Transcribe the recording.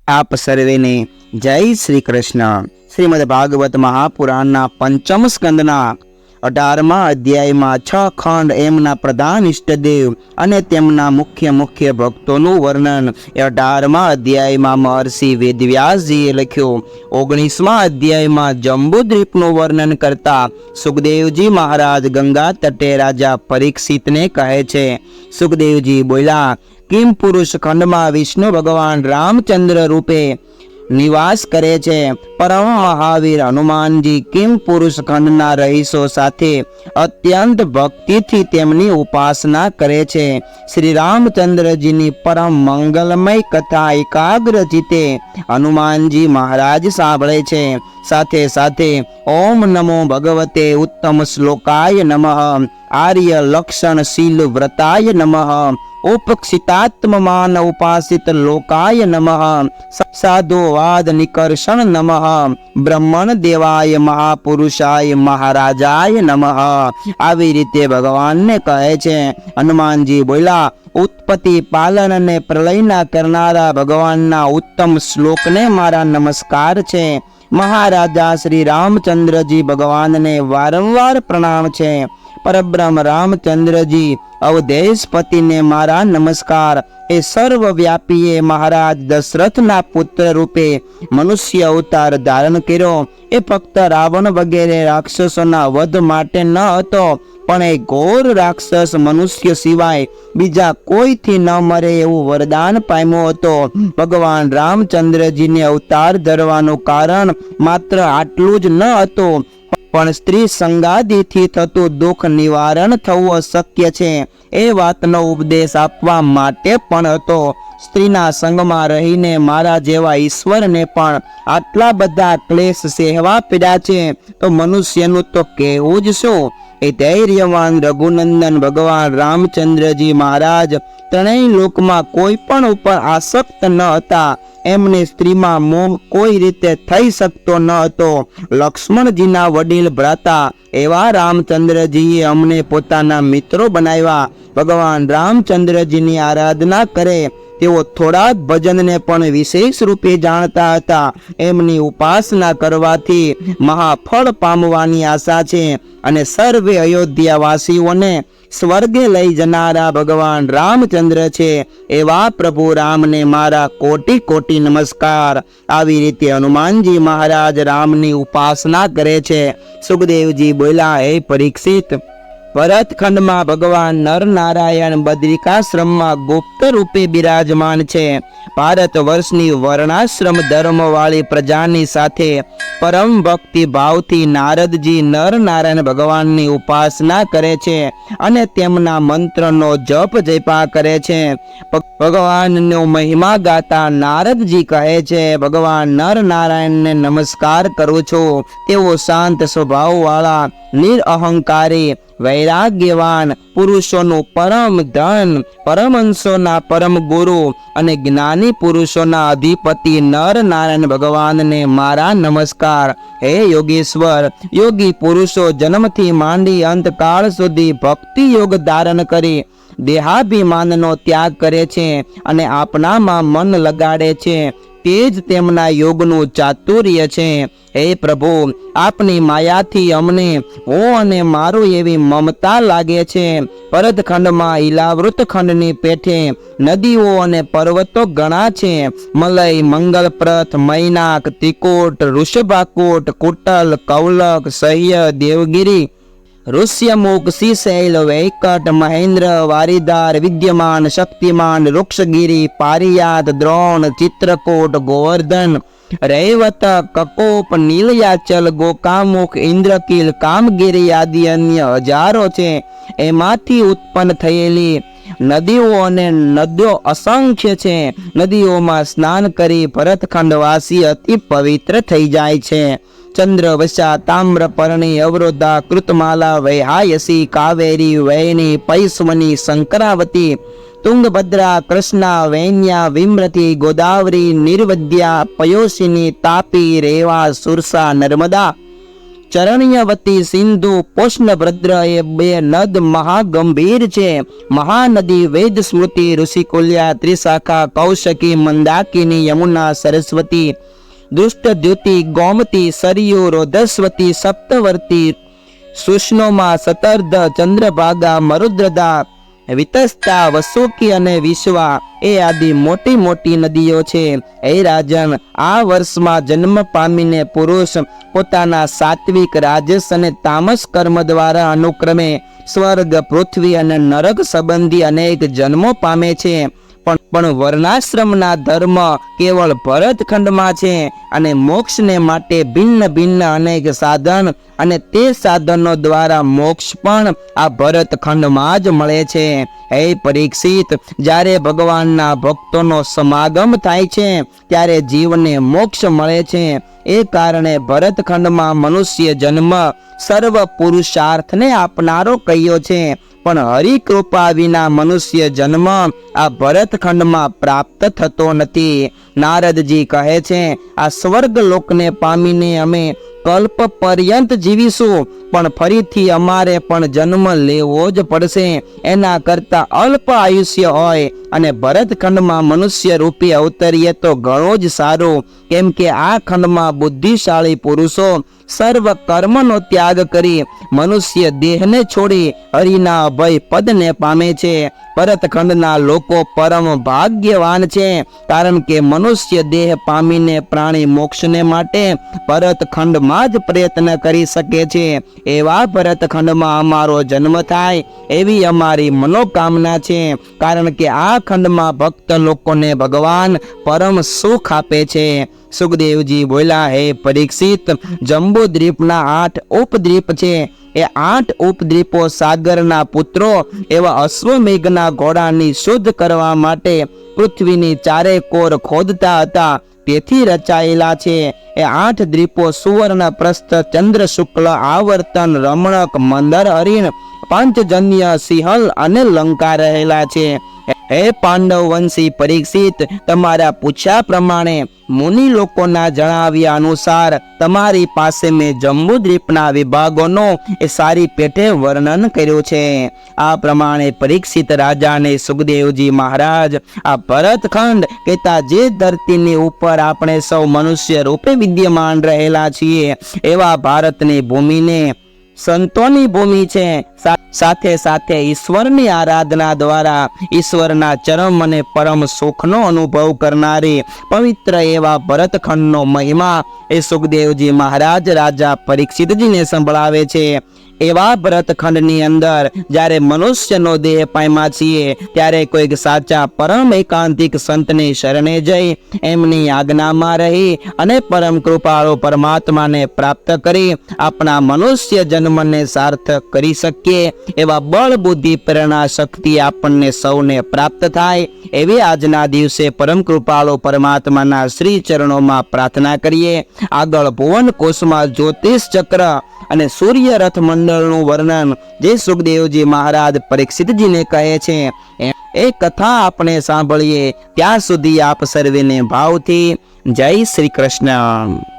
आप सर्वेने जय श्री कृष्ण। श्रीमद् भागवत महापुराणना पंचम स्कंदना 18मा अध्यायमां 6 खंड एमना प्रधान इष्टदेव अने तेमना मुख्य मुख्य भक्तोनुं वर्णन 18मा अध्यायमां महर्षि वेदव्यासजीए लख्यो। 19मा अध्यायमां जंबूद्वीपनुं वर्णन करता सुखदेवजी महाराज गंगा तटे राजा परीक्षितने कहे छे। सुखदेवजी बोल्या, किम पुरुष खंड में विष्णु भगवान रामचंद्र रूपे निवास करे छे। परम महावीर हनुमान जी किम पुरुष खंड ना रहीशो साथे अत्यंत भक्ति थी तेमनी उपासना करे छे। श्री रामचंद्र जी नी परम मंगलमय कथा एकाग्र चिते हनुमान जी महाराज सांभळे छे। साथे साथे ओम नमो भगवते उत्तम श्लोकाय नमः, आर्य लक्षण शील व्रताय नमः, उपक्षितात्ममान उपासित लोकाय नमः, साधुवाद निकर्षण नमः, ब्रह्मण देवाय महापुरुषाय महाराजाय नमः। આવી રીતે ભગવાનને કહે છે। હનુમાનજી બોલ્યા, उत्पत्ति पालन ने प्रलयना करनारा भगवानना उत्तम श्लोकने मारा नमस्कार छे। महाराजा श्री रामचंद्र जी भगवान ने वारंवार प्रणाम छे। परब्रह्म रामचंद्र जी अवधेशपति ने मारा नमस्कार। ए सर्वव्यापी महाराज दशरथ ना पुत्र रूपे मनुष्य अवतार धारण कर्यो। ए फक्त रावण वगैरह राक्षसोना वध माटे न हतो, पण ए घोर राक्षस मनुष्य सिवाय बीजा कोईथी न मरे एवं वरदान पाम्यो हतो। भगवान रामचंद्र जी ने अवतार धरवानुं कारण मात्र आटલું જ न हतो, पण स्त्री संगादीथी थतुं दुख निवारण थवुं अशक्य छे ए वातनो उपदेश आपवा माटे पण हतो। स्त्रीना संगमां रहीने मारा जेवा ईश्वरने पण आटला बधा क्लेश सहवा पड्या छे, तो मनुष्यनुं तो कहेवुं ज शुं। ए धैर्यवान रघुनंदन भगवान रामचंद्र जी महाराज त्रणेय लोक में कोई पण उपर आसक्त न हता। एमने स्त्री में मोह कोई रीते थई सकतो न हतो। लक्ष्मण जी ना वडील भ्राता एवा रामचंद्र जी अमने पोताना मित्रों बनाव्या। भगवान रामचंद्र जी नी आराधना करे तेओ थोड़ा भजन ने पण विशेष रूपे जानता हता। एमनी उपासना करवाथी महाफल पामवानी आशा छे अने सर्वे अयोध्यावासीओने स्वर्गे लई जनारा भगवान रामचंद्र छे एवा प्रभु राम ने मारा कोटि कोटि नमस्कार। आवी रीते हनुमान जी महाराज रामनी उपासना करे छे। सुखदेवजी बोल्या, हे परीक्षित, भरत खंड में भगवान नर नारायण बद्रिकाश्रम में गुप्त रूपे बिराजमान छे। भारत वर्षनी वर्णाश्रम धर्म वाली प्रजानी साथे परम भक्ति भावथी नारद जी नर नारायण भगवाननी उपासना करे छे अने तेमना मंत्रनो जप जपा करे छे। भगवाननो महिमा गाता नारद जी कहे छे, भगवान नर नारायण ने नमस्कार करूं छुं। तेओ शांत स्वभाव वाला निरअहंकारी वैराग्यवान पुरुषों परम धन, परमहंसोना परम गुरु अने ज्ञानी पुरुषोना अधिपति नर नारायण भगवान ने मारा नमस्कार। हे योगेश्वर, योगी पुरुषो जन्मथी मांडी अंत काल सुधी भक्ति योग धारण करी देहाभिमाननो त्याग करे छे अने आपनामां मन लगाडे छे, तेज तेमना योगनु चातुर्य छे। हे प्रभु, आपनी मायाथी अमने ओ अने मारो एवी ममता लागे छे। परत खंड में इलावृत खंडनी पेठे नदीओ अने पर्वतो घणा छे। मलय, मंगलप्रथ, मैनाक, तिकोट, ऋषभाकोट, कुटल, कौलक, सह्य, देवगिरी, ऋष्यमुख, श्रीशैल, वैकट, महेंद्र, वारिधार, विद्यमान, शक्तिमान, रुक्षगिरी, पारियात, द्रोण, चित्रकूट, गोवर्धन, रैवत, ककोप, नीलयाचल, गोकामुख, इंद्रकील, कामगिरी आदि अन्य हजारों छे। एमांथी उत्पन्न थयेली नदीओ अने नदीओ असंख्य छे। नदीओ में स्नान करी भरतखंडवासी अति पवित्र थई जाय छे। चंद्रवशा, ताम्रपर्णी, अवरोधा, कृतमाला, वैहायसी, कावेरी, वैनी, पैस्वनी, शंकरावती, तुंगभद्रा, कृष्णा, वैन्या, विमृति, गोदावरी, निर्वद्या, पयोसिनी, तापी, रेवा, सुरसा, नर्मदा, ચરણ્યવતી સિંધુ પોષ્ણભદ્ર એ બે નદ મહાગંભીર છે. મહાનદી વેદ સ્મૃતિ ઋષિકુલ્યા ત્રિશાખા કૌશકી મંદાકિની યમુના સરસ્વતી દુષ્ટદ્યુતિ ગોમતી સરયુ રોધસ્વતી સપ્તવર્તી સુષ્ણોમાં સતર્ધ ચંદ્રભાગા મરુદ્રદા વિતસ્તા વસુકી અને વિશ્વા એ આદિ મોટી મોટી નદીઓ છે. એ રાજન, આ વર્ષમાં જન્મ પામીને પુરુષ પોતાના સાત્વિક રાજસ અને તામસ કર્મ દ્વારા અનુક્રમે સ્વર્ગ પૃથ્વી અને નરક સંબંધી અનેક જન્મો પામે છે. પણ વર્ણાશ્રમના ધર્મ કેવળ ભરતખંડમાં છે અને મોક્ષને માટે ભિન્ન ભિન્ન અનેક સાધન અને તે સાધનો દ્વારા મોક્ષ પણ આ ભરતખંડમાં જ મળે છે. હે પરીક્ષિત, જ્યારે ભગવાનના ભક્તોનો સમાગમ થાય છે ત્યારે જીવને મોક્ષ મળે છે. એ કારણે ભરતખંડમાં મનુષ્ય જન્મ સર્વ પુરુષાર્થને આપનારો કહ્યો છે. પણ હરિકૃપા વિના મનુષ્ય જન્મ આ ભરતખંડમાં પ્રાપ્ત થતો નથી. નારદજી કહે છે, આ સ્વર્ગ લોકને પામીને અમે કલ્પ પર્યંત જીવીશું, પણ ફરીથી અમારે પણ જન્મ લેવો જ પડશે. એના કરતા અલ્પ આયુષ્ય હોય અને ભરતખંડમાં મનુષ્ય રૂપી અવતરીએ તો ઘણું જ સારું. કેમ કે આ ખંડમાં બુદ્ધિશાળી પુરુષો સર્વ કર્મનો ત્યાગ કરી મનુષ્ય દેહને છોડી હરિના અભય પદને પામે છે. ભરતખંડના લોકો પરમ ભાગ્યવાન છે, કારણ કે મનુષ્ય દેહ પામીને પ્રાણી મોક્ષને માટે ભરતખંડમાં જ પ્રયત્ન કરી શકે છે. એવા ભરતખંડમાં અમારો જન્મ થાય એવી અમારી મનોકામના છે, કારણ કે આ ખંડમાં ભક્ત લોકોને ભગવાન પરમ સુખ આપે છે. સુખદેવજી બોલ્યા, હે પરીક્ષિત, જંબુ દ્વીપના 8 ઉપદ્વીપ છે. એ 8 ઉપદ્વીપો સાગરના પુત્રો એવા અશ્વમેઘના ઘોડાની શુદ્ધ કરવા માટે પૃથ્વીની ચારે કોર ખોદતા હતા, તેથી રચાયેલા છે. એ 8 દ્વીપો સુવર્ણ પ્રસ્થ ચંદ્ર શુક્લ આવર્તન રમણક મંદર હરિણ પાંચજન્ય સિંહલ અને લંકા રહેલા છે. હે પાંડવ વંશી પરીક્ષિત, તમારા પૂછ્યા પ્રમાણે મુનિ લોકોના જણાવ્યા અનુસાર તમારી પાસે મેં જંબુદ્વીપના વિભાગોનો એ સારી પેઠે વર્ણન કર્યું છે. આ પ્રમાણે પરીક્ષિત રાજાને સુખદેવજી મહારાજ આ ભરતખંડ કહેતા જે ધરતીની ઉપર આપણે સૌ મનુષ્ય રૂપે વિદ્યમાન રહેલા છીએ એવા ભારતની ભૂમિને સંતોની ભૂમિ છે. સાથે સાથે ઈશ્વરની આરાધના દ્વારા ઈશ્વરના ચરમ અને પરમ સુખનો અનુભવ કરનારી પવિત્ર એવા ભરતખંડનો મહિમા એ સુખદેવજી મહારાજ રાજા પરીક્ષિતજીને સંભળાવે છે. એવા ભરતખંડની અંદર જ્યારે મનુષ્યનો દેહ પામ્યા છીએ ત્યારે કોઈક સાચા પરમ એકાંતિક સંતને શરણે જઈ એમની આજ્ઞામાં રહી અને પરમ કૃપાળુ પરમાત્માને પ્રાપ્ત કરી આપણા મનુષ્ય જન્મને સાર્થક કરી શકીએ એવા બળ બુદ્ધિ પ્રેરણા શક્તિ આપણને સૌને પ્રાપ્ત થાય એવી આજના દિવસે પરમ કૃપાળુ પરમાત્માના શ્રી ચરણોમાં પ્રાર્થના કરીએ. આગળ ભુવન કોશમાં જ્યોતિષ ચક્ર અને સૂર્ય રથ મંડળનું વર્ણન જે સુખદેવજી મહારાજ પરીક્ષિતજીને કહે છે એ કથા આપણે સાંભળીએ. ત્યાં સુધી આપ સર્વેને ભાવથી જય શ્રી કૃષ્ણ.